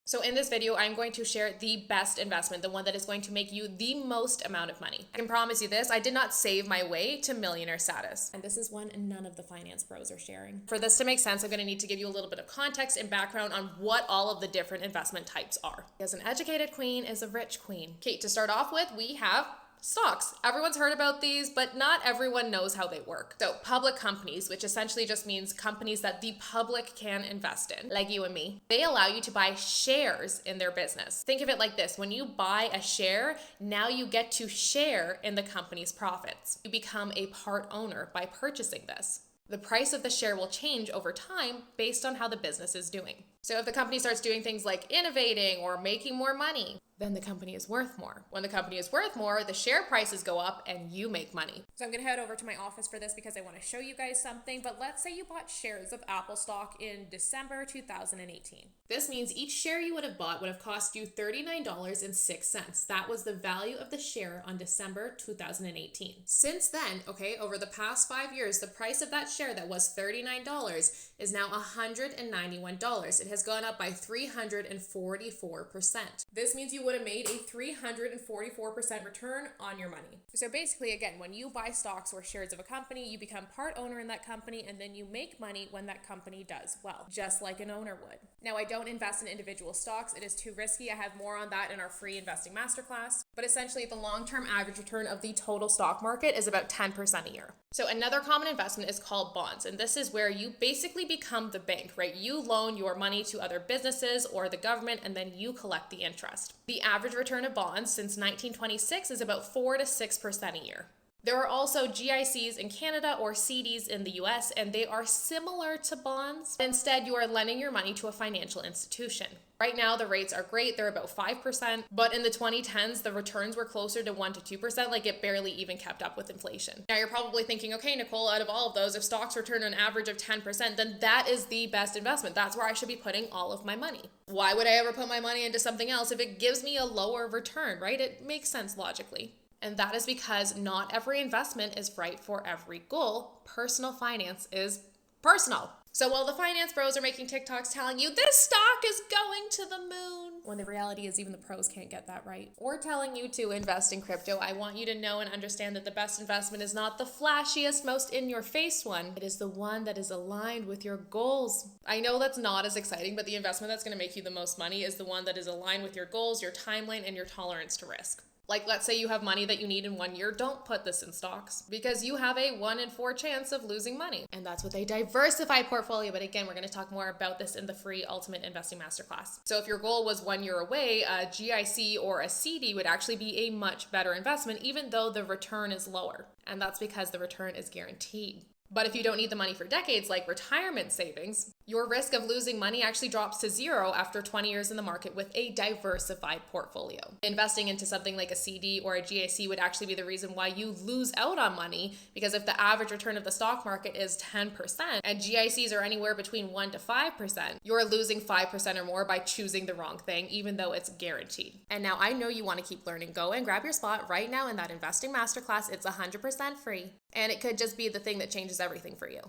So in this video, I'm going to share the best investment, the one that is going to make you the most amount of money. I can promise you this, I did not save my way to millionaire status. And this is one none of the finance pros are sharing. For this to make sense, I'm going to need to give you a little bit of context and background on what all of the different investment types are. Because an educated queen is a rich queen. Okay, to start off with, we have stocks. Everyone's heard about these, but not everyone knows how they work. So public companies, which essentially just means companies that the public can invest in, like you and me, they allow you to buy shares in their business. Think of it like this. When you buy a share, now you get to share in the company's profits. You become a part owner by purchasing this. The price of the share will change over time based on how the business is doing. So if the company starts doing things like innovating or making more money, then the company is worth more. When the company is worth more, the share prices go up and you make money. So I'm gonna head over to my office for this because I wanna show you guys something, but let's say you bought shares of Apple stock in December 2018. This means each share you would have bought would have cost you $39.06. That was the value of the share on December 2018. Since then, over the past 5 years, the price of that share that was $39 is now $191. It has gone up by 344%. This means you would have made a 344% return on your money. So basically, again, when you buy stocks or shares of a company, you become part owner in that company, and then you make money when that company does well, just like an owner would. Now, I don't invest in individual stocks. It is too risky. I have more on that in our free investing masterclass. But essentially, the long-term average return of the total stock market is about 10% a year. So another common investment is called bonds, and this is where you basically become the bank, right? You loan your money to other businesses or the government, and then you collect the interest. The average return of bonds since 1926 is about 4 to 6% a year. There are also GICs in Canada or CDs in the US, and they are similar to bonds. Instead, you are lending your money to a financial institution. Right now, the rates are great. They're about 5%, but in the 2010s, the returns were closer to 1 to 2%, like it barely even kept up with inflation. Now, you're probably thinking, okay, Nicole, out of all of those, if stocks return an average of 10%, then that is the best investment. That's where I should be putting all of my money. Why would I ever put my money into something else if it gives me a lower return, right? It makes sense logically. And that is because not every investment is right for every goal. Personal finance is personal. So while the finance bros are making TikToks telling you this stock is going to the moon, when the reality is even the pros can't get that right, or telling you to invest in crypto, I want you to know and understand that the best investment is not the flashiest, most in-your-face one. It is the one that is aligned with your goals. I know that's not as exciting, but the investment that's going to make you the most money is the one that is aligned with your goals, your timeline, and your tolerance to risk. Like, let's say you have money that you need in 1 year, don't put this in stocks because you have a 1 in 4 chance of losing money. And that's with a diversified portfolio. But again, we're going to talk more about this in the free Ultimate Investing Masterclass. So if your goal was 1 year away, a GIC or a CD would actually be a much better investment, even though the return is lower. And that's because the return is guaranteed. But if you don't need the money for decades, like retirement savings, your risk of losing money actually drops to 0 after 20 years in the market with a diversified portfolio. Investing into something like a CD or a GIC would actually be the reason why you lose out on money, because if the average return of the stock market is 10% and GICs are anywhere between 1 to 5%, you're losing 5% or more by choosing the wrong thing, even though it's guaranteed. And now I know you want to keep learning. Go and grab your spot right now in that investing masterclass. It's 100% free, and it could just be the thing that changes everything for you.